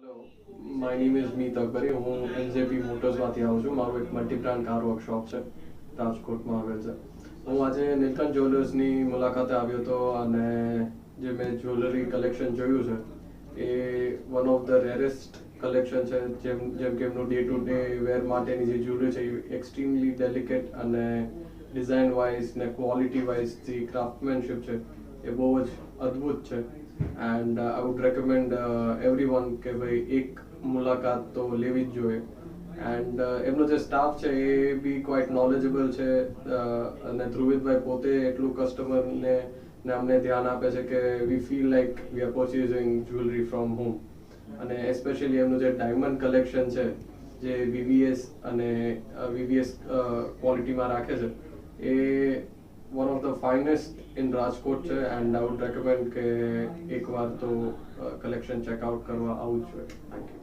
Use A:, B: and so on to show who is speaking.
A: Hello, my name is મીત અકબરી. હું એનજેપી મોટર્સમાંથી આવું છું. મારું એક મલ્ટી બ્રાન્ડ કાર વર્કશોપ છે, રાજકોટમાં આવેલ છે. હું આજે નીલકંઠ જ્વેલર્સની મુલાકાતે આવ્યો હતો અને જે મેં જ્વેલરી કલેક્શન જોયું છે એ one of the rarest collection છે. જેમ કે એમનું ડે ટુ ડે વેર માટેની જે જ્વેલરી છે એ એક્સ્ટ્રીમલી ડેલિકેટ અને ડિઝાઇન વાઇઝ ને ક્વોલિટી વાઇઝ જે ક્રાફ્ટમેનશિપ છે એ બહુ જ અદ્ભુત છે. And I would recommend everyone કે ભાઈ એક મુલાકાત તો લેવી જ જોઈએ. એન્ડ એમનો જે સ્ટાફ છે એ બી ક્વાઇટ નોલેજેબલ છે, અને ધ્રુવિતભાઈ પોતે એટલું કસ્ટમરને અમને ધ્યાન આપે છે કે વી feel like we are purchasing jewellery from home. અને એસ્પેશિયલી એમનું જે ડાયમંડ કલેક્શન છે જે વીવીએસ અને વીવીએસ ક્વોલિટીમાં રાખે છે એ one of the finest in Rajkot છે. એન્ડ આઈ વુડ રેકમેન્ડ કે એકવાર તો કલેક્શન ચેકઆઉટ કરવા આવું જ જોઈએ. Thank you.